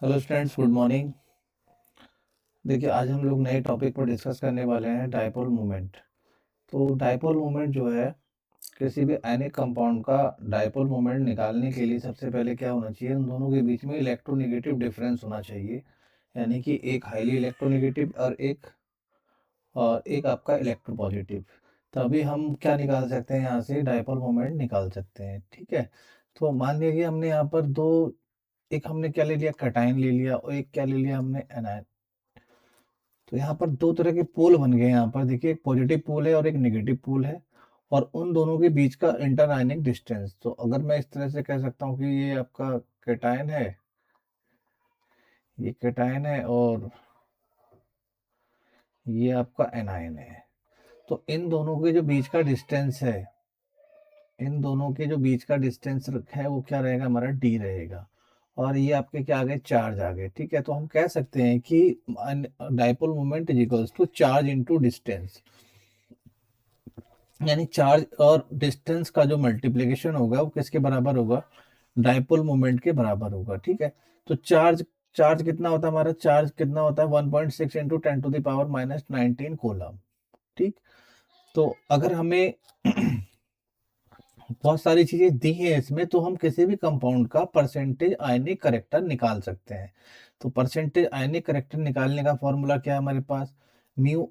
Hello students, good morning. देखिए, आज हम लोग नए टॉपिक पर डिस्कस करने वाले हैं डायपोल मोमेंट। तो डायपोल मोमेंट जो है, किसी भी आयनिक कंपाउंड का डायपोल मोमेंट निकालने के लिए सबसे पहले क्या होना चाहिए, उन दोनों के बीच में इलेक्ट्रोनेगेटिव डिफरेंस होना चाहिए। यानी कि एक हाईली इलेक्ट्रोनेगेटिव और एक आपका इलेक्ट्रोपॉजिटिव। तभी हम क्या निकाल सकते हैं, यहाँ से डायपोल मोमेंट निकाल सकते हैं। ठीक है। तो मान लीजिए हमने यहाँ पर दो, एक हमने क्या ले लिया, कैटायन ले लिया, और एक क्या ले लिया हमने, एनायन। तो यहाँ पर दो तरह के पोल बन गए। यहाँ पर देखिए, एक पॉजिटिव पोल है और एक नेगेटिव पोल है, और उन दोनों के बीच का इंटर आयनिक डिस्टेंस, तो अगर मैं इस तरह से कह सकता हूँ कि ये आपका कैटायन है, ये कैटायन है, और ये आपका एनायन है। तो इन दोनों के जो बीच का डिस्टेंस है, इन दोनों के जो बीच का डिस्टेंस है, वो क्या रहेगा, हमारा डी रहेगा। और ये आपके क्या आ गए, चार्ज आ गए। ठीक है। तो हम कह सकते हैं कि dipole moment is equals to charge into distance. यानी चार्ज और डिस्टेंस का जो मल्टीप्लिकेशन होगा वो किसके बराबर होगा, डायपोल मोमेंट के बराबर होगा। ठीक है। तो चार्ज चार्ज कितना होता है, हमारा चार्ज कितना होता है, 1.6 इंटू 10⁻⁻19 कूलम। ठीक। तो अगर हमें बहुत सारी चीजें दी हैं इसमें, तो हम किसी भी कंपाउंड का परसेंटेज आयनिक करेक्टर निकाल सकते हैं। तो परसेंटेज आयनिक करेक्टर निकालने का फॉर्मूला क्या है हमारे पास, म्यू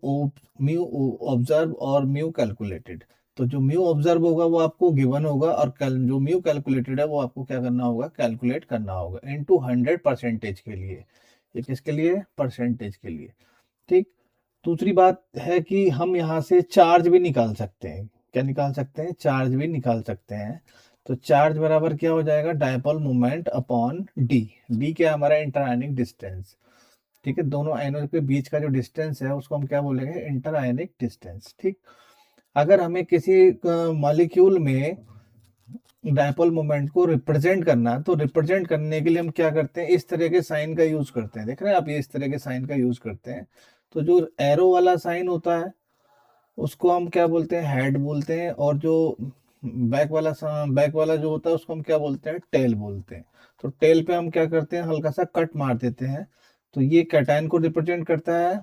ऑब्जर्व और म्यू कैलकुलेटेड। तो जो म्यू ऑब्जर्व होगा वो आपको गिवन होगा, और जो म्यू कैलकुलेटेड है वो आपको क्या करना होगा, कैलकुलेट करना होगा इनटू 100% के लिए। ये किसके लिए, परसेंटेज के लिए। ठीक। दूसरी बात है कि हम यहाँ से चार्ज भी निकाल सकते हैं। क्या निकाल सकते हैं, चार्ज भी निकाल सकते हैं। तो चार्ज बराबर क्या हो जाएगा, dipole moment upon D. D क्या है, हमारा इंटर आयनिक डिस्टेंस। ठीक है। दोनों आयनों के बीच का जो डिस्टेंस है उसको हम क्या बोलेंगे, इंटर आयनिक डिस्टेंस। ठीक। अगर हमें किसी मॉलिक्यूल में डायपोल मोमेंट को रिप्रेजेंट करना, तो रिप्रेजेंट करने के लिए हम क्या करते हैं, इस तरह के साइन का यूज करते हैं। देख रहे हैं आप, ये इस तरह के साइन का यूज करते हैं। तो जो एरो वाला साइन होता है उसको हम क्या बोलते हैं, हेड बोलते हैं, और जो बैक वाला जो होता है उसको हम क्या बोलते हैं, टेल बोलते हैं। तो टेल पे हम क्या करते हैं, हल्का सा कट मार देते हैं। तो ये कैटायन को रिप्रेजेंट करता है,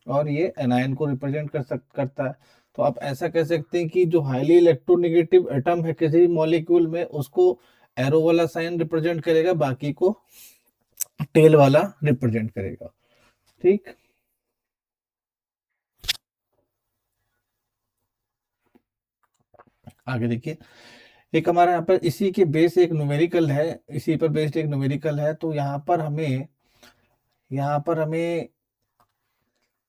और ये एनायन को रिप्रेजेंट करता है। तो आप ऐसा कह सकते हैं कि जो हाईली इलेक्ट्रोनेगेटिव एटम है किसी मॉलिक्यूल में, उसको एरो वाला साइन रिप्रेजेंट करेगा, बाकी को टेल वाला रिप्रेजेंट करेगा। ठीक। आगे देखिए, एक हमारे यहाँ पर इसी के बेस एक न्यूमेरिकल है, इसी पर बेस्ड एक न्यूमेरिकल है। तो यहाँ पर हमें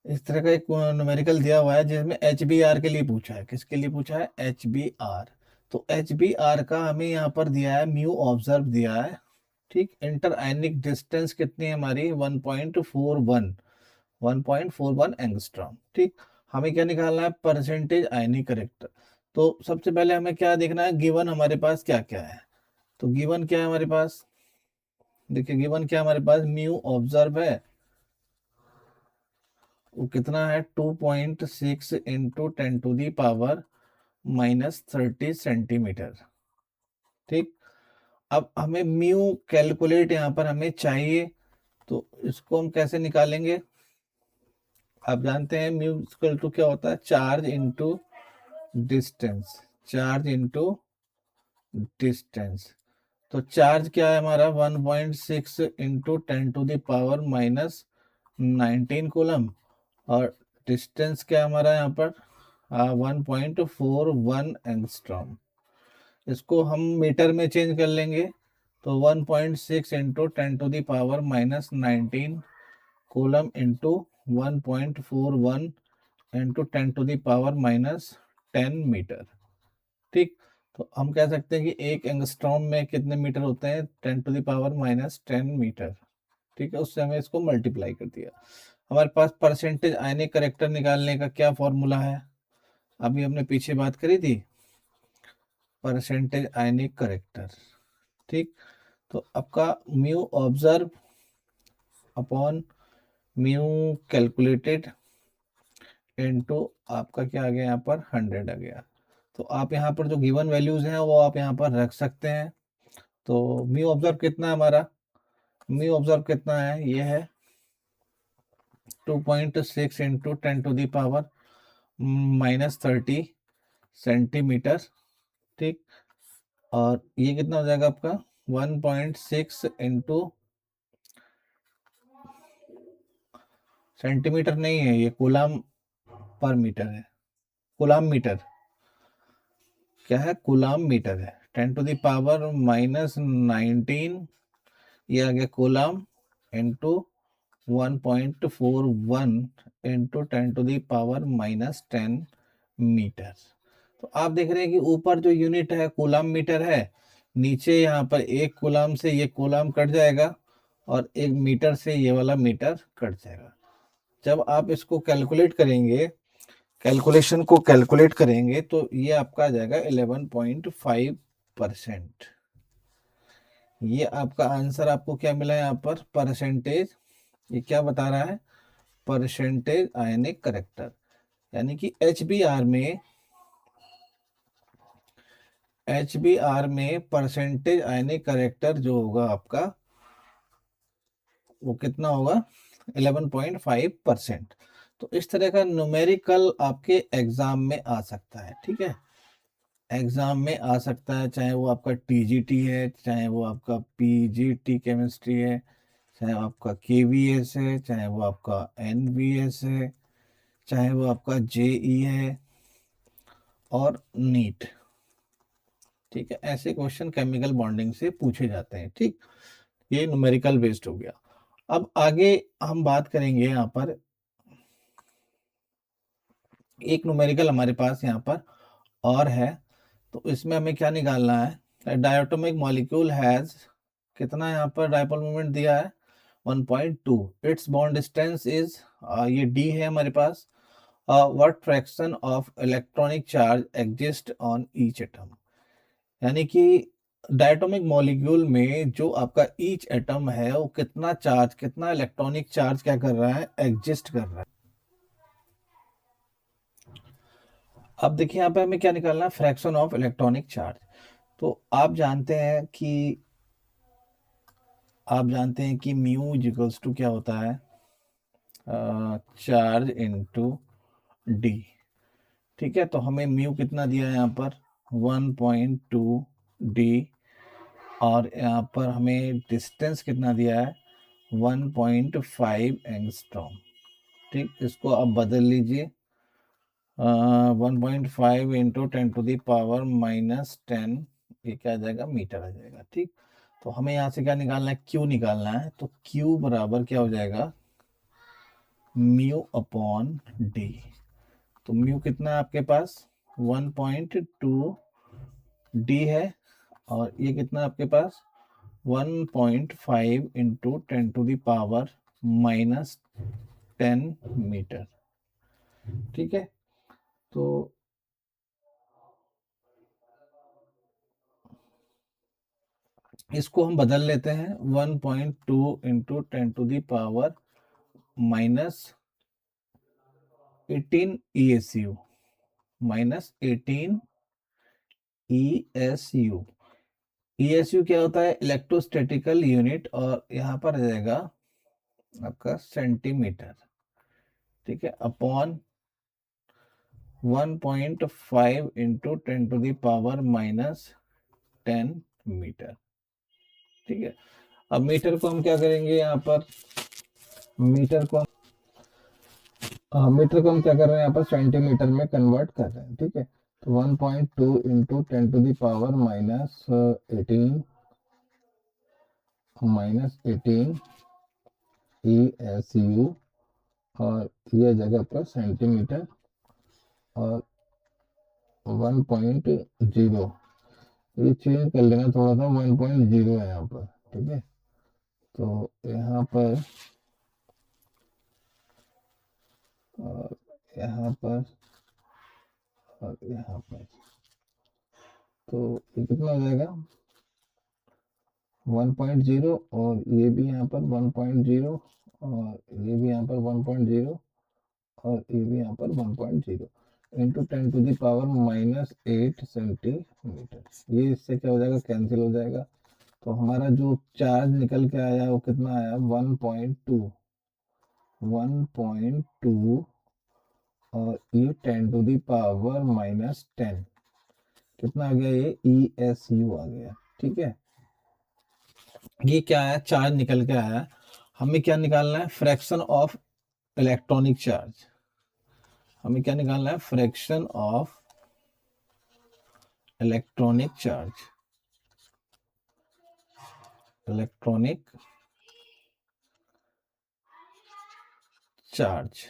इस तरह का एक न्यूमेरिकल दिया हुआ है, जिसमें एच बी आर के लिए पूछा है। किसके लिए पूछा है, एच बी आर। तो एच बी आर का हमें यहाँ पर दिया है, म्यू ऑब्जर्व दिया है। ठीक। इंटर आयनिक डिस्टेंस कितनी है हमारी, 1.41, 1.41 एंगस्ट्रॉम। ठीक। हमें क्या निकालना है, परसेंटेज आयनिक करेक्टर। तो सबसे पहले हमें क्या देखना है, गिवन हमारे पास क्या क्या है। तो गिवन क्या है हमारे पास, देखिए गिवन क्या है हमारे पास, म्यू ऑब्जर्व है, वो कितना है, 2.6 इंटू 10⁻⁻30 सेंटीमीटर। ठीक। अब हमें म्यू कैलकुलेट यहाँ पर हमें चाहिए, तो इसको हम कैसे निकालेंगे, आप जानते हैं म्यू इक्वल टू क्या होता है, charge into distance, charge into distance. तो चार्ज क्या है हमारा, 1.6 इंटू 10⁻⁻19 कूलम, और डिस्टेंस क्या है हमारा यहाँ पर, 1.41 एंगस्ट्रॉम। इसको हम मीटर में चेंज कर लेंगे, तो 1.6 into 10⁻⁻19 coulomb into 1.41 into 10⁻⁻10 metre. ठीक। तो हम कह सकते हैं कि एक एंगस्ट्रॉम में कितने मीटर होते हैं, 10⁻⁻10 मीटर। ठीक है। उससे हमें इसको मल्टीप्लाई कर दिया। हमारे पास परसेंटेज आयनिक करेक्टर निकालने का क्या फॉर्मूला है, अभी हमने पीछे बात करी थी, परसेंटेज आयनिक करेक्टर। ठीक। तो आपका mu observe upon mu calculated into आपका क्या आ गया, यहाँ पर 100 आ गया। तो आप यहाँ पर जो गिवन वैल्यूज हैं वो आप यहाँ पर रख सकते हैं। तो म्यू ऑब्जर्व कितना है हमारा, म्यू ऑब्जर्व कितना है, ये है 2.6 इंटू 10⁻⁻30 सेंटीमीटर, ठीक। और ये कितना हो जाएगा आपका 1.6 इंटू, सेंटीमीटर नहीं है ये, कूलाम पर मीटर है, कूलाम मीटर, क्या है, कूलाम मीटर है। 10⁻⁻19 ये आ गया कूलाम इंटू 1.41 इंटू 10⁻⁻10 मीटर। तो आप देख रहे हैं कि ऊपर जो यूनिट है कूलाम मीटर है, नीचे यहाँ पर एक कूलाम से ये कूलाम कट जाएगा और एक मीटर से ये वाला मीटर कट जाएगा। जब आप इसको कैलकुलेट करेंगे, कैलकुलेशन को कैलकुलेट करेंगे तो ये आपका आ जाएगा 11.5%। ये आपका आंसर आपको क्या मिला है यहाँ पर, परसेंटेज, ये क्या बता रहा है, परसेंटेज आयनिक करेक्टर। यानी कि एचबीआर में परसेंटेज आयनिक करेक्टर जो होगा आपका, वो कितना होगा, 11.5%। तो इस तरह का न्यूमेरिकल आपके एग्जाम में आ सकता है, ठीक है, एग्जाम में आ सकता है, चाहे वो आपका टीजीटी है, चाहे वो आपका पीजीटी केमिस्ट्री है, चाहे वो आपका केवीएस है, चाहे वो आपका एनवीएस है, चाहे वो आपका जेई है और नीट, ठीक है। ऐसे क्वेश्चन केमिकल बॉन्डिंग से पूछे जाते हैं, ठीक। ये न्यूमेरिकल बेस्ड हो गया। अब आगे हम बात करेंगे यहाँ पर, एक न्यूमेरिकल हमारे पास यहाँ पर और है, तो इसमें हमें क्या निकालना है, डायटोमिक मॉलिक्यूल हैज, कितना यहाँ पर डायपोल मोमेंट दिया है 1.2, इट्स बॉन्ड डिस्टेंस इज, ये डी है हमारे पास, what fraction of electronic charge exist on each atom. यानी कि डायटोमिक मॉलिक्यूल में जो आपका ईच एटम है वो कितना चार्ज, कितना इलेक्ट्रॉनिक चार्ज क्या कर रहा है, एग्जिस्ट कर रहा है। अब देखिए यहाँ पे हमें क्या निकालना है, फ्रैक्शन ऑफ इलेक्ट्रॉनिक चार्ज। तो आप जानते हैं कि म्यू इक्वल्स टू क्या होता है, चार्ज इनटू डी, ठीक है। तो हमें म्यू कितना दिया है यहाँ पर 1.2 डी, और यहाँ पर हमें डिस्टेंस कितना दिया है 1.5 एंगस्ट्रॉम, ठीक। इसको आप बदल लीजिए, 1.5 इंटू 10⁻⁻10, ये क्या आ जाएगा, मीटर आ जाएगा, ठीक। तो हमें यहाँ से क्या निकालना है, क्यू निकालना है। तो क्यू बराबर क्या हो जाएगा, म्यू अपॉन डी। तो म्यू कितना है आपके पास 1.2 डी है, और ये कितना है आपके पास 1.5 इंटू 10⁻⁻10 मीटर, ठीक है। तो इसको हम बदल लेते हैं, 1.2 इंटू 10⁻⁻18 ESU, -18 ESU। ESU क्या होता है, इलेक्ट्रोस्टैटिकल यूनिट, और यहाँ पर आ जाएगा आपका सेंटीमीटर, ठीक है, अपॉन 1.5 इंटू 10⁻⁻10 मीटर, ठीक है। अब मीटर को हम क्या करेंगे, यहाँ पर मीटर को हम क्या कर रहे हैं, यहाँ पर सेंटीमीटर में कन्वर्ट कर रहे हैं, ठीक है। तो 1.2 इंटू 10⁻⁻18 ESU, और यह जगह पर सेंटीमीटर, और 1.0, ये चेंज कर लेना थोड़ा सा, 1.0 है यहाँ पर, ठीक है। तो यहाँ पर और यहाँ पर और यहाँ पर, तो ये कितना हो जाएगा 1.0, और ये भी यहाँ पर 1.0, और ये भी यहाँ पर 1.0, और ये भी यहाँ पर 1.0 इंटू 10⁻⁻8 सेंटीमीटर। ये इससे क्या हो जाएगा, कैंसिल हो जाएगा। तो हमारा जो चार्ज निकल के आया वो कितना आया, 1.2, 1.2 और ये 10⁻⁻10, कितना आ गया, ये ESU आ गया। ठीक है, ये क्या है, चार्ज निकल के आया। हमें क्या निकालना है, फ्रैक्शन ऑफ इलेक्ट्रॉनिक चार्ज। हमें क्या निकालना है, fraction of electronic charge, electronic charge.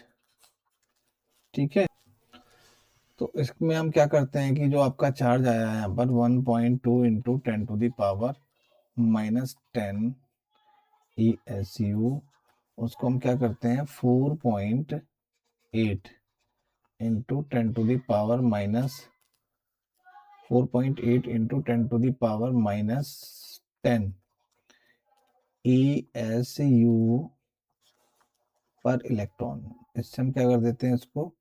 ठीक है, तो इसमें हम क्या करते हैं कि जो आपका चार्ज आया है यहाँ पर 1.2 इंटू 10⁻⁻10 ESU, उसको हम क्या करते हैं 4.8 इंटू 4.8 इंटू 10⁻⁻10 ESU पर इलेक्ट्रॉन। इससे हम क्या कर देते हैं, इसको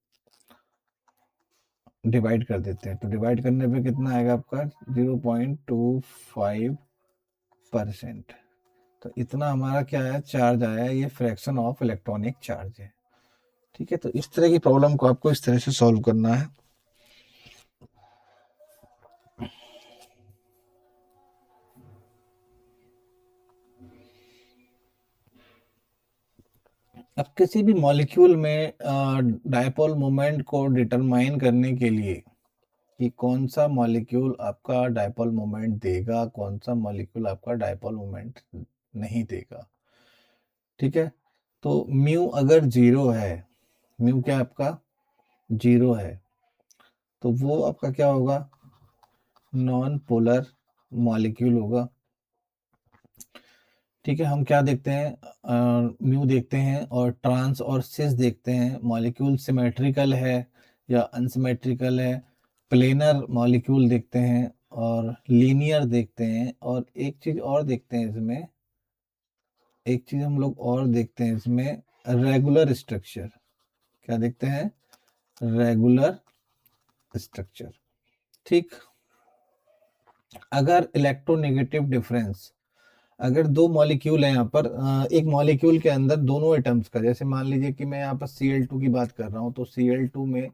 डिवाइड कर देते हैं। तो डिवाइड करने पे कितना आएगा आपका 0.25%। तो इतना हमारा क्या है, चार्ज आया है, ये फ्रैक्शन ऑफ इलेक्ट्रॉनिक चार्ज है। ठीक है, तो इस तरह की प्रॉब्लम को आपको इस तरह से सॉल्व करना है। अब किसी भी मॉलिक्यूल में डायपोल मोमेंट को डिटरमाइन करने के लिए कि कौन सा मॉलिक्यूल आपका डायपोल मोमेंट देगा, कौन सा मॉलिक्यूल आपका डायपोल मोमेंट नहीं देगा। ठीक है, तो म्यू अगर जीरो है, म्यू क्या आपका जीरो है, तो वो आपका क्या होगा, नॉन पोलर मॉलिक्यूल होगा। ठीक है, हम क्या देखते हैं, म्यू देखते हैं और ट्रांस और सिस देखते हैं, मॉलिक्यूल सिमेट्रिकल है या अनसिमेट्रिकल है, प्लेनर मॉलिक्यूल देखते हैं और लीनियर देखते हैं। और एक चीज और देखते हैं इसमें, एक चीज हम लोग और देखते हैं इसमें, रेगुलर स्ट्रक्चर। क्या देखते हैं, रेगुलर स्ट्रक्चर। ठीक, अगर इलेक्ट्रोनेगेटिव डिफरेंस, अगर दो मॉलिक्यूल है यहाँ पर, एक मॉलिक्यूल के अंदर दोनों एटम्स का, जैसे मान लीजिए कि मैं यहाँ पर Cl2 की बात कर रहा हूँ, तो Cl2 में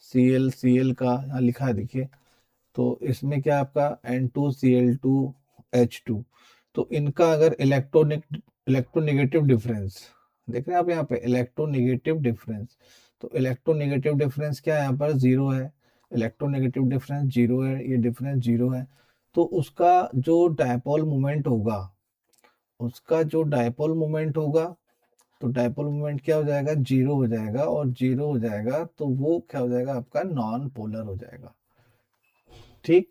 Cl का यहाँ लिखा है देखिए, तो इसमें क्या आपका N2Cl2H2, तो इनका अगर इलेक्ट्रोनेगेटिव डिफरेंस देख रहे हैं आप यहाँ पे, इलेक्ट्रोनेगेटिव डिफरेंस, तो इलेक्ट्रोनेगेटिव डिफरेंस क्या है, यहाँ पर जीरो है, इलेक्ट्रोनेगेटिव डिफरेंस जीरो है, ये डिफरेंस जीरो है। तो उसका जो डायपोल मोमेंट होगा, उसका जो डायपोल मोमेंट होगा, तो डायपोल मोमेंट क्या हो जाएगा, जीरो हो जाएगा, और जीरो हो जाएगा तो वो क्या हो जाएगा, आपका नॉन पोलर हो जाएगा। ठीक,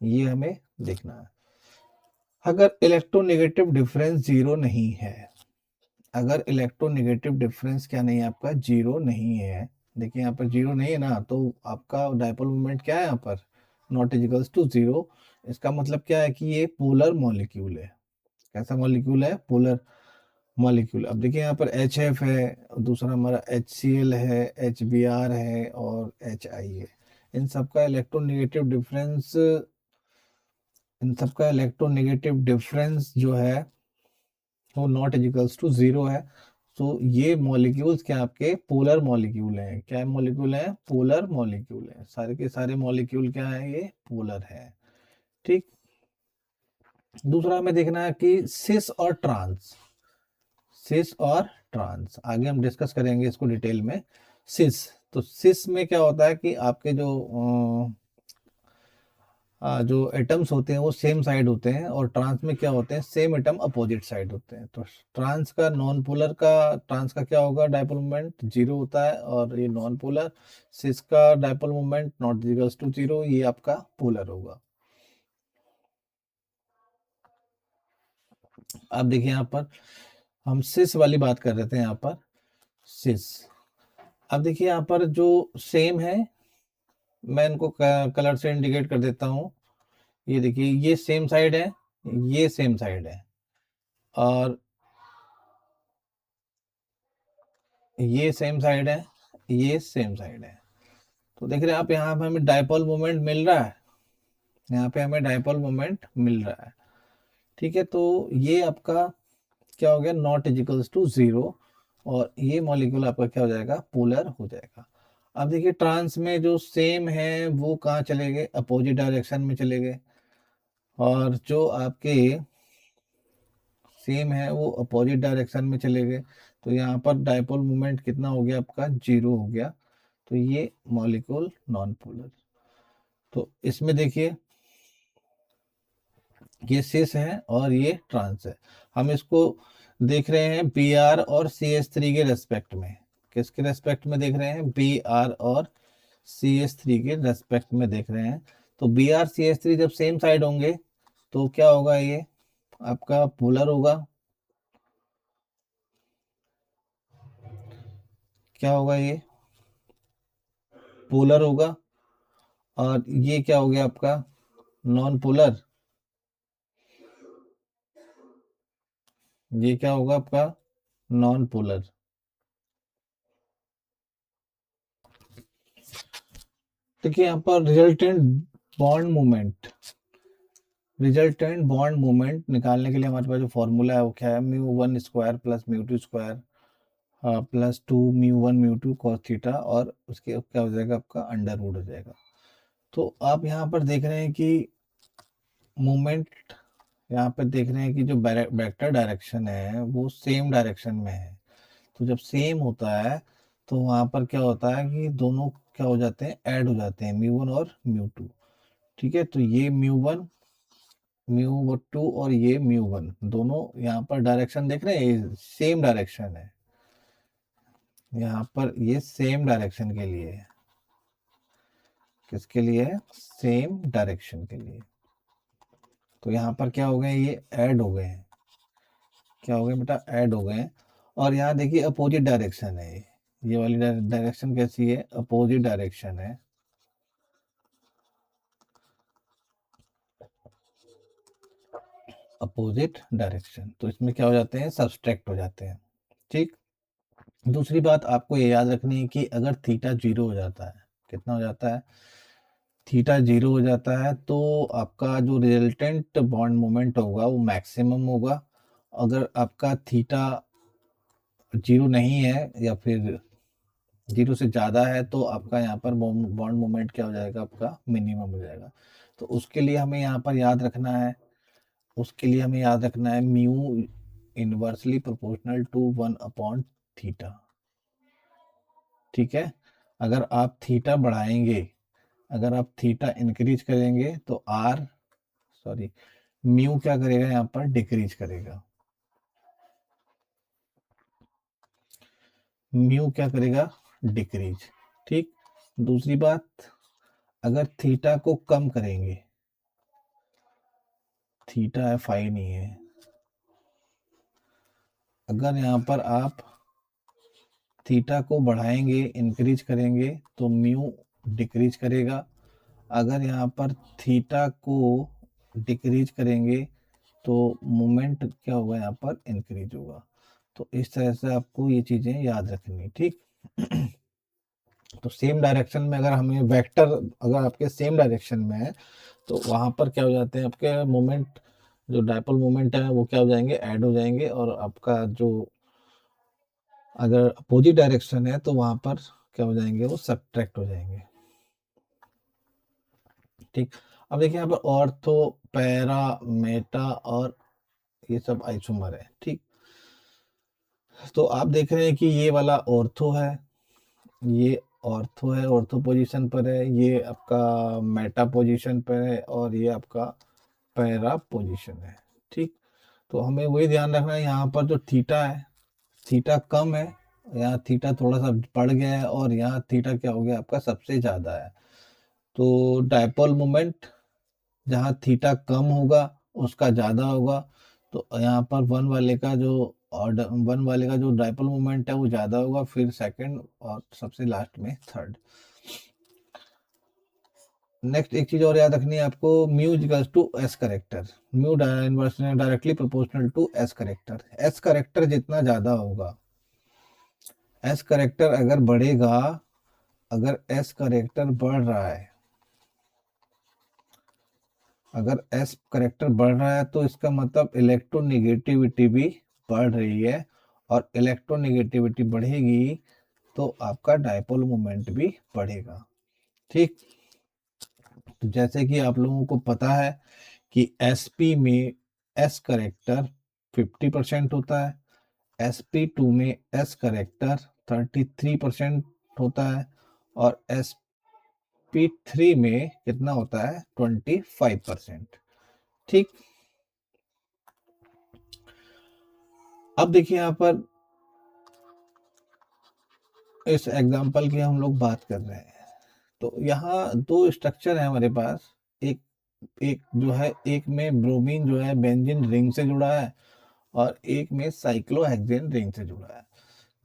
ये हमें देखना है। अगर इलेक्ट्रोनेगेटिव डिफरेंस जीरो नहीं है, अगर इलेक्ट्रोनेगेटिव डिफरेंस क्या नहीं है आपका, जीरो नहीं है, देखिए यहाँ पर जीरो नहीं है ना, तो आपका डायपोल मोमेंट क्या है यहाँ पर, नॉट इजिकल्स टू जीरो। इसका मतलब क्या है कि ये पोलर मॉलिक्यूल है। कैसा मॉलिक्यूल है, पोलर मॉलिक्यूल। अब देखिए यहाँ पर HF है, दूसरा हमारा HCl है, HBr है और HI है। इन सबका इलेक्ट्रोनेगेटिव डिफरेंस, इन सबका इलेक्ट्रोनेगेटिव डिफरेंस जो है वो नॉट इजिकल्स टू जीरो है। तो ये मॉलिक्यूल्स क्या आपके पोलर मॉलिक्यूल हैं। क्या मॉलिक्यूल हैं, पोलर मॉलिक्यूल हैं, सारे के सारे मॉलिक्यूल क्या है, ये पोलर है। ठीक, दूसरा हमें देखना है कि सिस और ट्रांस, सिस और ट्रांस आगे हम डिस्कस करेंगे इसको डिटेल में। सिस, तो सिस में क्या होता है कि आपके जो एटम्स होते हैं वो सेम साइड होते हैं, और ट्रांस में क्या होते हैं, सेम एटम अपोजिट साइड होते हैं। तो ट्रांस का नॉन पोलर का, ट्रांस का क्या होगा, डायपोल मोमेंट जीरो होता है, और ये नॉन पोलर सिस का dipole moment not equals to zero, ये आपका पोलर होगा। अब देखिए यहाँ पर हम सिस वाली बात कर रहे थे, यहाँ पर सिस। अब देखिए यहाँ पर जो सेम है, मैं इनको कलर से इंडिकेट कर देता हूँ। ये देखिए, ये सेम साइड है, ये सेम साइड है, और ये सेम साइड है, ये सेम साइड है। तो देख रहे हैं आप, यहाँ पे हमें डायपोल मोमेंट मिल रहा है, यहाँ पे हमें डाइपोल मोमेंट मिल रहा है। ठीक है, तो ये आपका क्या हो गया, नॉट इजिकल्स टू जीरो, और ये मॉलिक्यूल आपका क्या हो जाएगा, पोलर हो जाएगा। अब देखिए ट्रांस में जो सेम है वो कहाँ चले गए, अपोजिट डायरेक्शन में चले गए, और जो आपके सेम है वो अपोजिट डायरेक्शन में चले गए। तो यहाँ पर डाइपोल मोमेंट कितना हो गया आपका, जीरो हो गया। तो ये मॉलिक्यूल नॉन पोलर। तो इसमें देखिए ये सिस है और ये ट्रांस है। हम इसको देख रहे हैं बी आर और सी एस थ्री के रेस्पेक्ट में। किसके रेस्पेक्ट में देख रहे हैं, बी आर और सी एस थ्री के रेस्पेक्ट में देख रहे हैं। तो B R C S three जब सेम साइड होंगे तो क्या होगा, ये आपका पोलर होगा। क्या होगा, ये पोलर होगा। और ये क्या हो गया आपका, नॉन पोलर। ये क्या होगा आपका, नॉन पोलर। देखिए यहाँ पर रिजल्टेंट बॉन्ड मूवमेंट निकालने के लिए हमारे पास जो फॉर्मूला है वो क्या है, mu one square plus mu two square plus two mu one mu two cos theta, और उसके क्या हो जाएगा आपका, अंडर रूट हो जाएगा। तो आप यहाँ पर देख रहे हैं कि मूवमेंट, यहाँ पर देख रहे हैं कि जो वेक्टर डायरेक्शन है वो सेम डायरेक्शन में है। तो जब सेम होता है तो वहाँ पर क्या होता है कि दोनों क्या हो जाते हैं, ऐड हो जाते हैं, म्यू वन और म्यू टू। ठीक है, तो ये म्यू वन म्यू टू और ये म्यू वन, दोनों यहाँ पर डायरेक्शन देख रहे हैं, सेम डायरेक्शन है। यहाँ पर ये सेम डायरेक्शन के लिए है। किसके लिए है, सेम डायरेक्शन के लिए। तो यहाँ पर क्या हो गए, ये ऐड हो गए हैं। क्या हो गए बेटा, ऐड हो गए हैं। और यहाँ देखिए अपोजिट डायरेक्शन है, ये वाली डायरेक्शन कैसी है, अपोजिट डायरेक्शन है। अपोजिट डायरेक्शन, तो इसमें क्या हो जाते हैं, सब्सट्रैक्ट हो जाते हैं। ठीक। दूसरी बात आपको ये याद रखनी है कि अगर थीटा जीरो हो जाता है, कितना हो जाता है, थीटा जीरो हो जाता है, तो आपका जो रिजल्टेंट बॉन्ड मोमेंट होगा वो मैक्सिमम होगा। अगर आपका थीटा जीरो नहीं है या फिर जीरो से ज़्यादा है तो आपका यहाँ पर बॉन्ड मोमेंट क्या हो जाएगा, आपका मिनिमम हो जाएगा। तो उसके लिए हमें यहाँ पर याद रखना है, mu inversely proportional to one upon theta. ठीक है, अगर आप थीटा बढ़ाएंगे, अगर आप थीटा इंक्रीज करेंगे तो म्यू क्या करेगा, यहाँ पर डिक्रीज करेगा। म्यू क्या करेगा, डिक्रीज। ठीक। दूसरी बात, अगर थीटा को कम करेंगे, थीटा एफ आई नहीं है, अगर यहाँ पर आप थीटा को बढ़ाएंगे, इंक्रीज करेंगे, तो म्यू डिक्रीज करेगा। अगर यहाँ पर थीटा को डिक्रीज करेंगे तो मोमेंट क्या होगा, यहाँ पर इंक्रीज होगा। तो इस तरह से आपको ये चीजें याद रखनी। ठीक। तो सेम डायरेक्शन में अगर हमें वेक्टर, अगर आपके सेम डायरेक्शन में है तो वहां पर क्या हो जाते हैं, आपके मोमेंट, जो डायपोल मोमेंट है वो क्या हो जाएंगे, ऐड हो जाएंगे। और आपका जो अगर अपोजिट डायरेक्शन है तो वहां पर क्या हो जाएंगे, वो सब्ट्रैक्ट हो जाएंगे। ठीक। अब देखिए यहाँ पर ऑर्थो, पैरा, मेटा और ये सब आइसोमर है। ठीक। तो आप देख रहे हैं कि ये वाला ऑर्थो है, ये ऑर्थो है, ऑर्थो पोजीशन पर है, ये आपका मेटा पोजीशन पर है, और ये आपका पैरा पोजीशन है। ठीक। तो हमें वही ध्यान रखना है, यहाँ पर जो थीटा है, थीटा कम है, यहाँ थीटा थोड़ा सा बढ़ गया है, और यहाँ थीटा क्या हो गया आपका, सबसे ज़्यादा है। तो डायपोल मोमेंट जहाँ थीटा कम होगा उसका ज़्यादा होगा। तो यहाँ पर वन वाले का जो डायपोल मोमेंट है वो ज़्यादा होगा, फिर सेकंड, और सबसे लास्ट में थर्ड। नेक्स्ट एक चीज और याद रखनी है आपको, mu equals to S character. Mu directly proportional to S character. S character जितना ज्यादा होगा, एस करेक्टर अगर बढ़ेगा, अगर एस करेक्टर बढ़ रहा है अगर एस करेक्टर बढ़ रहा है तो इसका मतलब इलेक्ट्रोनेगेटिविटी भी बढ़ रही है, और इलेक्ट्रोनेगेटिविटी बढ़ेगी तो आपका डायपोल मोमेंट भी बढ़ेगा। ठीक, तो जैसे कि आप लोगों को पता है कि एसपी में एस करेक्टर 50% होता है, sp2 में एस करेक्टर 33% होता है, और sp3 में कितना होता है 25%। ठीक, अब देखिए यहाँ पर इस एग्जांपल की हम लोग बात कर रहे हैं, तो यहाँ दो स्ट्रक्चर है हमारे पास। एक एक जो है, एक में ब्रोमीन जो है बेंजीन रिंग से जुड़ा है, और एक में साइक्लोहेक्सेन रिंग से जुड़ा है।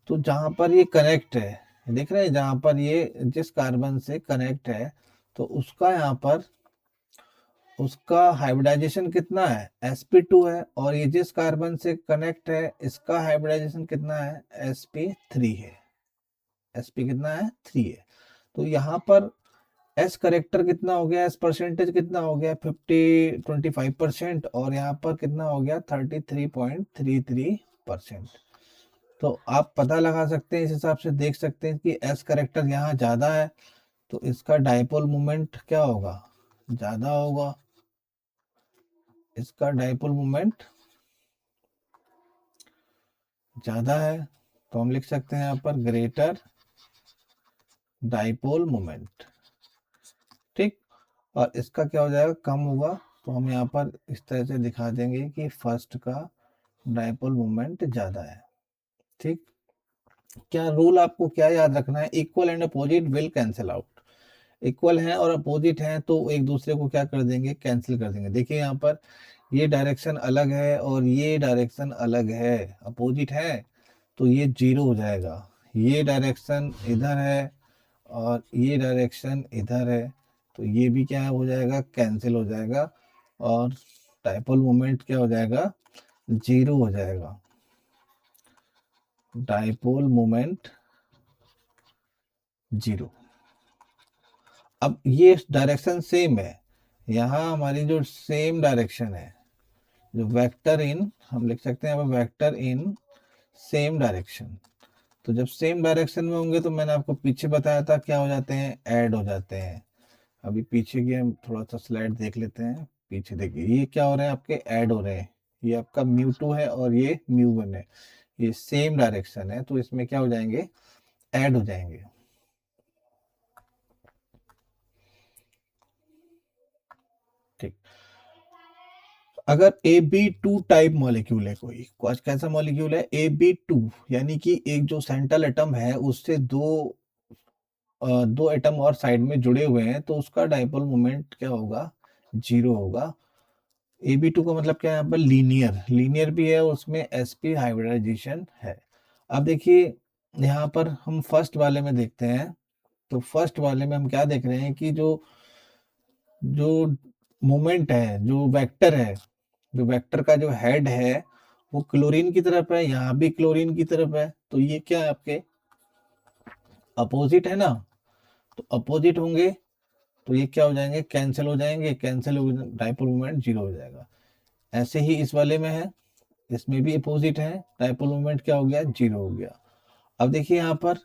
तो जहां पर ये कनेक्ट है, देख रहे हैं, जहां पर ये जिस कार्बन से कनेक्ट है, तो उसका यहाँ पर उसका हाइब्रिडाइजेशन कितना है sp2 है, और ये जिस कार्बन से कनेक्ट है इसका हाइब्रिडाइजेशन कितना है sp3 है। sp कितना है 3 है। तो यहाँ पर एस करेक्टर कितना हो गया, एस परसेंटेज कितना हो गया 25%, और यहाँ पर कितना हो गया 33.33%। तो आप पता लगा सकते हैं, इस हिसाब से देख सकते हैं कि एस करेक्टर यहाँ ज्यादा है, तो इसका डायपोल मोमेंट क्या होगा, ज्यादा होगा। इसका डायपोल मोमेंट ज्यादा है, तो हम लिख सकते हैं यहाँ पर ग्रेटर डायपोल मोमेंट। ठीक, और इसका क्या हो जाएगा, कम होगा। तो हम यहाँ पर इस तरह से दिखा देंगे कि फर्स्ट का डायपोल मोमेंट ज्यादा है। ठीक, क्या रूल आपको क्या याद रखना है, equal and opposite will cancel out. Equal है और अपोजिट है तो एक दूसरे को क्या कर देंगे, कैंसिल कर देंगे। देखिए यहाँ पर ये डायरेक्शन अलग है और ये डायरेक्शन अलग है, अपोजिट है, तो ये जीरो हो जाएगा। ये डायरेक्शन इधर है और ये डायरेक्शन इधर है, तो ये भी क्या हो जाएगा, कैंसिल हो जाएगा, और डायपोल मोमेंट क्या हो जाएगा, जीरो हो जाएगा। Dipole moment zero. अब ये डायरेक्शन सेम है, यहाँ हमारी जो सेम डायरेक्शन है, जो वेक्टर इन, हम लिख सकते हैं यहाँ पर वेक्टर इन सेम डायरेक्शन। तो जब सेम डायरेक्शन में होंगे तो मैंने आपको पीछे बताया था क्या हो जाते हैं, ऐड हो जाते हैं। अभी पीछे की हम थोड़ा सा स्लाइड देख लेते हैं। पीछे देखिए ये क्या हो रहा है, आपके ऐड हो रहे हैं। ये आपका μ2 है और ये μ1 है, ये सेम डायरेक्शन है, तो इसमें क्या हो जाएंगे, ऐड हो जाएंगे। ठीक, अगर AB2 टाइप मॉलिक्यूल है, कोई कैसा मॉलिक्यूल है AB2, यानी कि एक जो सेंट्रल एटम है उससे दो एटम और साइड में जुड़े हुए हैं, तो उसका डायपोल मोमेंट क्या होगा, जीरो होगा। AB2 का मतलब क्या है, यहाँ पर लीनियर, लीनियर भी है, उसमें sp हाइब्रिडाइजेशन है। अब देखिए यहाँ पर हम फर्स्ट वाले में देखते हैं, तो फर्स्ट वाले में हम क्या देख रहे हैं कि जो जो मोमेंट है, जो वेक्टर है, जो वेक्टर का जो हेड है वो क्लोरीन की तरफ है, यहाँ भी क्लोरीन की तरफ है, तो ये क्या है, आपके अपोजिट है ना। तो अपोजिट होंगे तो ये क्या हो जाएंगे, कैंसिल हो जाएंगे, कैंसिल हो, डायपोल मोमेंट जीरो हो जाएगा। ऐसे ही इस वाले में है, इसमें भी अपोजिट है, डायपोल मोमेंट क्या हो गया, जीरो हो गया। अब देखिए यहाँ पर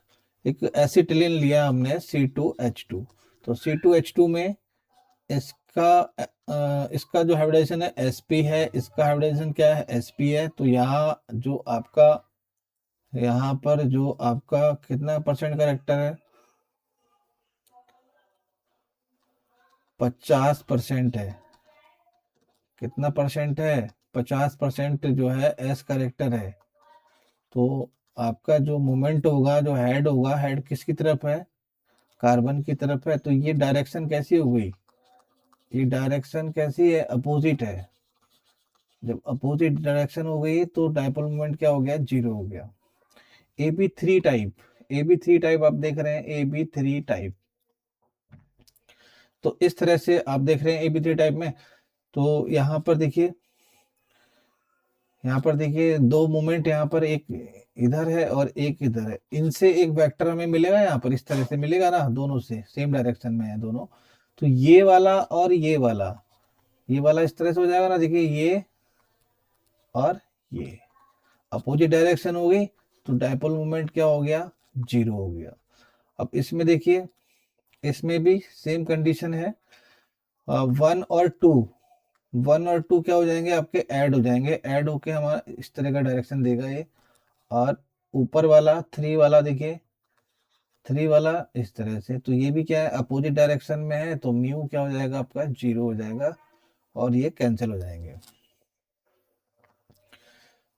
एक एसिटिलीन लिया हमने C2H2, तो C2H2 में इसका इसका जो हाइब्रिडाइजेशन है sp है, इसका हाइब्रिडाइजेशन क्या है, sp है। तो यहाँ पर जो आपका कितना परसेंट करेक्टर है, 50% है। कितना परसेंट है, 50% जो है एस करेक्टर है। तो आपका जो मोमेंट होगा, जो हेड होगा, हेड किसकी तरफ है, कार्बन की तरफ है। तो ये डायरेक्शन कैसी हो गई, ये डायरेक्शन कैसी है, अपोजिट है। जब अपोजिट डायरेक्शन हो गई तो डायपोल मोमेंट क्या हो गया, जीरो हो गया। AB3 टाइप, AB3 टाइप आप देख रहे हैं, AB3 टाइप, तो इस तरह से आप देख रहे हैं AB3 टाइप में। तो यहाँ पर देखिए, यहाँ पर देखिए दो मोमेंट, यहाँ पर एक इधर है और एक इधर है, इनसे एक वेक्टर हमें मिलेगा, यहाँ पर इस तरह से मिलेगा ना, दोनों से सेम डायरेक्शन में है दोनों। तो ये वाला और ये वाला, ये वाला इस तरह से हो जाएगा ना, देखिए ये और ये अपोजिट डायरेक्शन हो गई, तो डायपोल मोमेंट क्या हो गया, जीरो हो गया। अब इसमें देखिए, इसमें भी सेम कंडीशन है, वन और टू, वन और टू क्या हो जाएंगे आपके, ऐड हो जाएंगे, ऐड होके हमारा इस तरह का डायरेक्शन देगा ये। और ऊपर वाला थ्री वाला देखिए, थ्री वाला इस तरह से, तो ये भी क्या है, अपोजिट डायरेक्शन में है, तो म्यू क्या हो जाएगा आपका, जीरो हो जाएगा, और ये कैंसिल हो जाएंगे।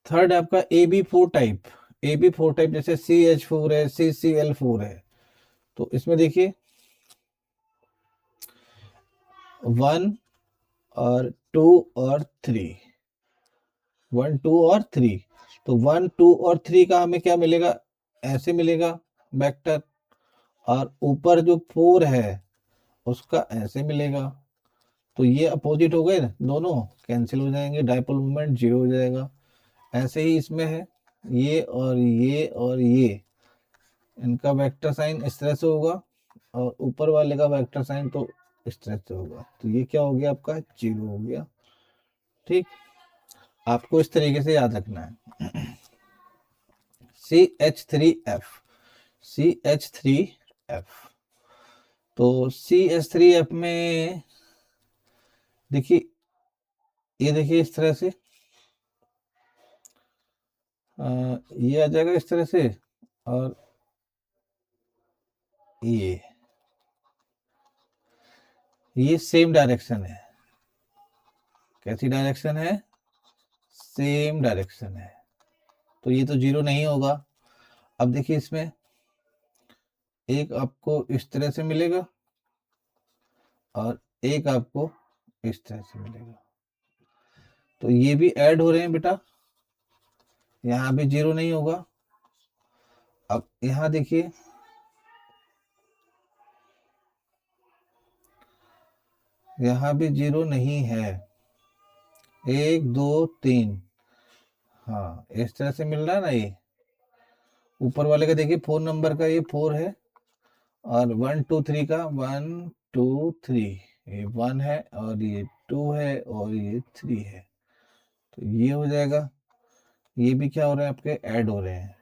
थर्ड आपका A B four type, A B four type जैसे सी एच फोर है, सी सी एल फोर है, तो इसमें देखिए वन और टू और थ्री, वन टू और थ्री, तो वन टू और थ्री का हमें क्या मिलेगा, ऐसे मिलेगा वेक्टर, और ऊपर जो फोर है उसका ऐसे मिलेगा, तो ये अपोजिट हो गए ना दोनों, कैंसिल हो जाएंगे, डायपोल मोमेंट जीरो हो जाएगा। ऐसे ही इसमें है, ये और ये और ये, इनका वेक्टर साइन इस तरह से होगा, और ऊपर वाले का वेक्टर साइन तो इस तरह से होगा, तो ये क्या हो गया आपका, जीरो हो गया। ठीक, आपको इस तरीके से याद रखना है। C H three F, C H three F, तो सी एच थ्री एफ में देखिए, ये देखिए इस तरह से, ये आ जाएगा इस तरह से, और ये सेम डायरेक्शन है, कैसी डायरेक्शन है, सेम डायरेक्शन है, तो ये तो जीरो नहीं होगा। अब देखिए इसमें एक आपको इस तरह से मिलेगा, और एक आपको इस तरह से मिलेगा, तो ये भी ऐड हो रहे हैं बेटा, यहाँ भी जीरो नहीं होगा। अब यहाँ देखिए, यहाँ भी जीरो नहीं है, एक दो तीन, हाँ इस तरह से मिल रहा है ना, ये ऊपर वाले का देखिए फोर नंबर का ये फोर है, और वन टू थ्री का वन टू थ्री, ये वन है और ये टू है और ये थ्री है, तो ये हो जाएगा। ये भी क्या हो रहा है आपके, ऐड हो रहे हैं।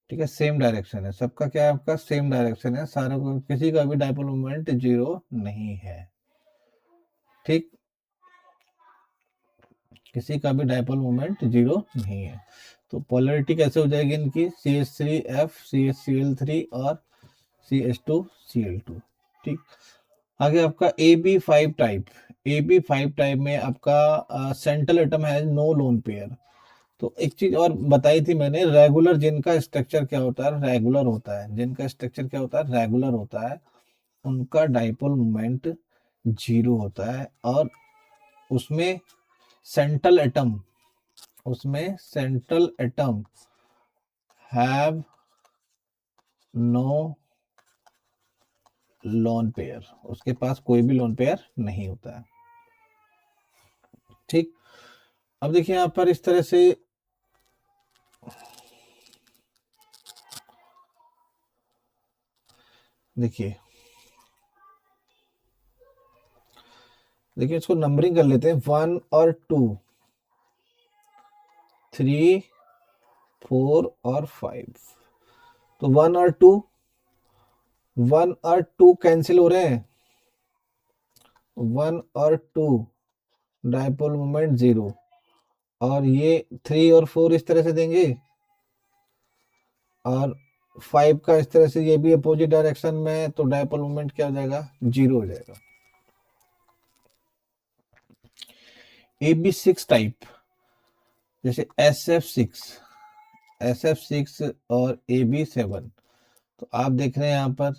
ठीक है, सेम डायरेक्शन है सबका, क्या है आपका, सेम डायरेक्शन है सारों को, किसी का भी डायपोल मोमेंट जीरो नहीं है। ठीक, किसी का भी डायपोल मोमेंट जीरो नहीं है। तो पोलरिटी कैसे हो जाएगी इनकी, C H three F, C H C L three और C H two C L two. ठीक, आगे आपका A B five type, A B five type में आपका सेंट्रल एटम है नो लोन पेयर। तो एक चीज और बताई थी मैंने, रेगुलर जिनका स्ट्रक्चर क्या होता है, रेगुलर होता है, जिनका स्ट्रक्चर क्या होता है, रेगुलर होता है, उनका डायपोल मोमेंट जीरो होता है, और उसमें सेंट्रल एटम, उसमें central atom have no lone pair, उसके पास कोई भी लोन पेयर नहीं होता है। ठीक, अब देखिए यहाँ पर इस तरह से, देखिए देखिए इसको नंबरिंग कर लेते हैं, वन और टू, थ्री, फोर और फाइव, तो वन और टू, वन और टू कैंसिल हो रहे हैं, वन और टू डायपोल मोमेंट जीरो, और ये थ्री और फोर इस तरह से देंगे, और फाइव का इस तरह से, ये भी अपोजिट डायरेक्शन में है, तो डायपोल मोमेंट क्या हो जाएगा, जीरो हो जाएगा। ए बी सिक्स टाइप जैसे S F six, S F six और ए बी सेवन, तो आप देख रहे हैं यहाँ पर,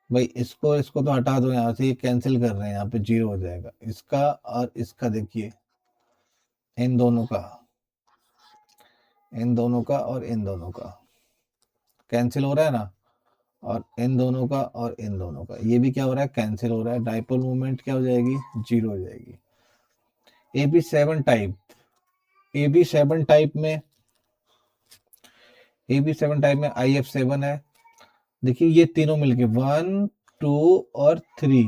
भाई इसको इसको तो हटा दो यहाँ से, ये कैंसिल कर रहे हैं, यहाँ पे जीरो हो जाएगा, इसका और इसका देखिए, इन दोनों का, इन दोनों का और इन दोनों का कैंसिल हो रहा है ना, और इन दोनों का और इन दोनों का, ये भी क्या हो रहा है, कैंसिल हो रहा है, डायपोल मूवमेंट क्या हो जाएगी, जीरो हो जाएगी। A B seven type, A B seven type में, ए बी सेवन टाइप में आई एफ सेवन है, देखिए ये तीनों मिलके वन टू और थ्री,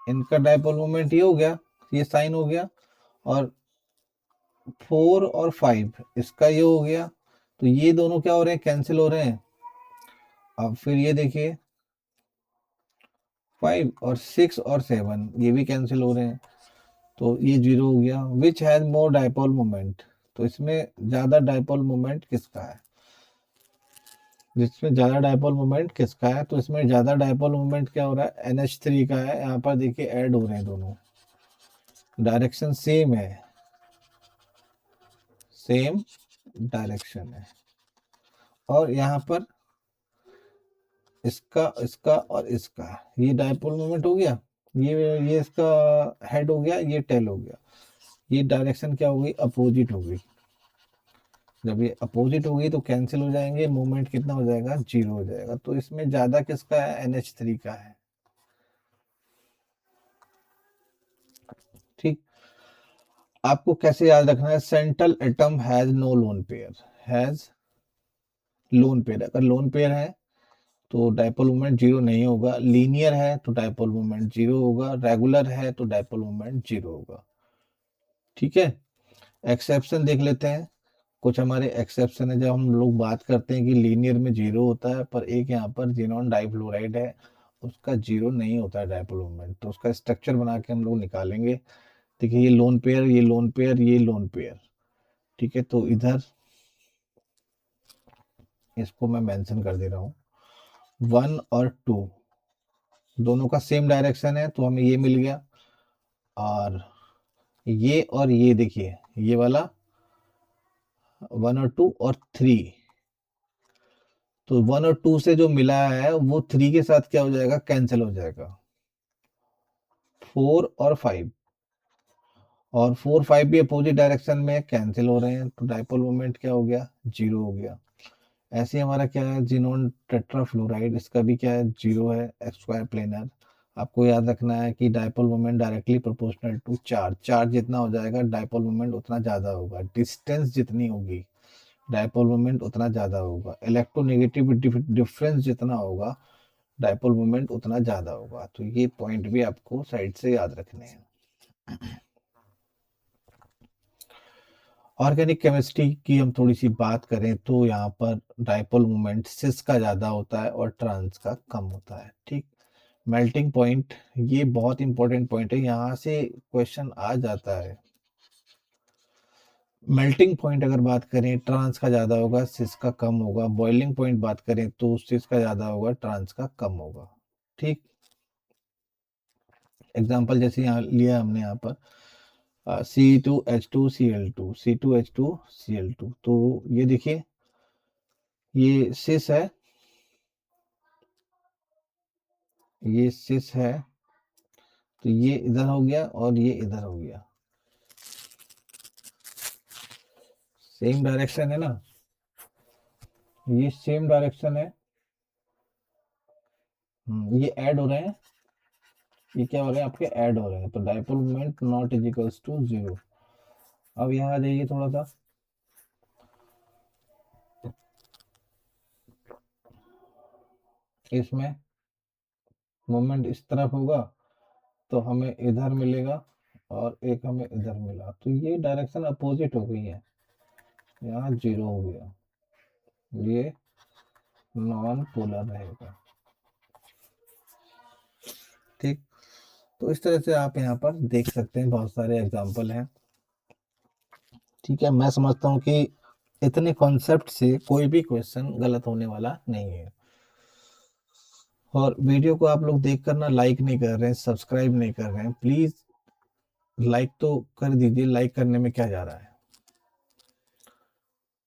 इनका डायपोल मोमेंट ये हो गया, ये साइन हो गया, और 4 और 5 इसका ये हो गया, तो ये दोनों क्या हो रहे हैं, कैंसिल हो रहे हैं। अब फिर ये देखिए 5 और 6 और 7 ये भी कैंसिल हो रहे हैं, तो ये 0 हो गया। Which has more dipole moment, तो इसमें ज्यादा डायपोल मोमेंट किसका है, जिसमें ज्यादा डायपोल मोमेंट किसका है, तो इसमें ज्यादा डायपोल मोमेंट क्या हो रहा है, NH3 का है। यहाँ पर देखिए ऐड हो रहे हैं दोनों, डायरेक्शन सेम है, सेम डायरेक्शन है, और यहाँ पर इसका इसका और इसका ये डायपोल मोमेंट हो गया, ये इसका हेड हो गया, ये टेल हो गया, ये डायरेक्शन क्या हो गई, अपोजिट हो गई। जब ये अपोजिट हो गई तो कैंसिल हो जाएंगे, मूवमेंट कितना हो जाएगा, 0 हो जाएगा। तो इसमें ज्यादा किसका है, NH3 का है। ठीक, आपको कैसे याद रखना है, central atom has no lone pair, has lone pair, अगर लोन पेयर है तो डायपोल मोमेंट 0 नहीं होगा, लीनियर है तो डायपोल मोमेंट 0 होगा, रेगुलर है तो डायपोल मोमेंट 0 होगा। ठीक है, एक्सेप्शन देख लेते हैं। कुछ हमारे एक्सेप्शन है, जब हम लोग बात करते हैं कि लीनियर में 0 होता है, पर एक यहाँ पर जिनॉन डाइफ्लोराइड है, उसका 0 नहीं होता है डायपोल मोमेंट, तो उसका स्ट्रक्चर बना के हम लोग निकालेंगे। देखिए ये लोन पेयर, ये लोन पेयर, ये लोन पेयर। ठीक है, तो इधर इसको मैं मेंशन कर दे रहा हूँ, 1 और 2 दोनों का सेम डायरेक्शन है, तो हमें ये मिल गया। और ये देखिए ये वाला 1 और 2 और 3, तो 1 और 2 से जो मिला है वो 3 के साथ क्या हो जाएगा, कैंसिल हो जाएगा। 4 और 5, और 4 5 भी अपोजिट डायरेक्शन में कैंसिल हो रहे हैं, तो डायपोल मोमेंट क्या हो गया, 0 हो गया। ऐसे ही हमारा क्या है, जिनोन टेट्राफ्लोराइड, इसका भी क्या है, 0 है, एक्स स्क्वायर प्लेनर। आपको याद रखना है कि dipole moment directly proportional to charge, charge जितना हो जाएगा डायपोल मोमेंट उतना ज्यादा होगा, डिस्टेंस जितनी होगी डायपोल मोमेंट उतना ज्यादा होगा, इलेक्ट्रोनेगेटिव डिफरेंस जितना होगा डायपोल मोमेंट उतना ज्यादा होगा। तो ये पॉइंट भी आपको साइड से याद रखने हैं। ऑर्गेनिक केमिस्ट्री की हम थोड़ी सी बात करें तो यहाँ पर डायपोल मोमेंट सिस का ज्यादा होता है और ट्रांस का कम होता है। ठीक, मेल्टिंग पॉइंट, ये बहुत इंपॉर्टेंट पॉइंट है, यहाँ से क्वेश्चन आ जाता है। मेल्टिंग पॉइंट अगर बात करें ट्रांस का ज्यादा होगा, सिस का कम होगा। बॉइलिंग पॉइंट बात करें तो सिस का ज्यादा होगा, ट्रांस का कम होगा। ठीक, एग्जाम्पल जैसे यहाँ लिया हमने यहाँ पर C2H2Cl2, C2H2Cl2, तो ये देखिए ये सिस है, ये सिस है, तो ये इधर हो गया और ये इधर हो गया, सेम डायरेक्शन है ना, ये सेम डायरेक्शन है। ये ऐड हो रहे हैं, ये क्या हो रहे हैं, आपके ऐड हो रहे हैं, तो dipole moment not is equals to 0। अब यहाँ आ जाइए थोड़ा सा, इसमें मोमेंट इस तरफ होगा तो हमें इधर मिलेगा, और एक हमें इधर मिला, तो ये डायरेक्शन अपोजिट हो गई है, यहाँ 0 हो गया, ये नॉन पोलर रहेगा। ठीक, तो इस तरह से आप यहाँ पर देख सकते हैं, बहुत सारे एग्जाम्पल हैं। ठीक है, मैं समझता हूँ कि इतने कॉन्सेप्ट से कोई भी क्वेश्चन गलत होने वाला नहीं है। और वीडियो को आप लोग देख कर ना लाइक नहीं कर रहे हैं, सब्सक्राइब नहीं कर रहे हैं, प्लीज लाइक तो कर दीजिए, लाइक करने में क्या जा रहा है।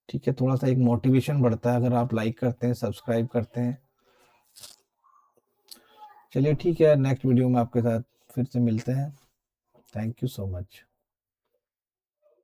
ठीक है, थोड़ा सा एक मोटिवेशन बढ़ता है अगर आप लाइक करते हैं, सब्सक्राइब करते हैं। चलिए ठीक है, नेक्स्ट वीडियो में आपके साथ फिर से मिलते हैं। Thank you so much.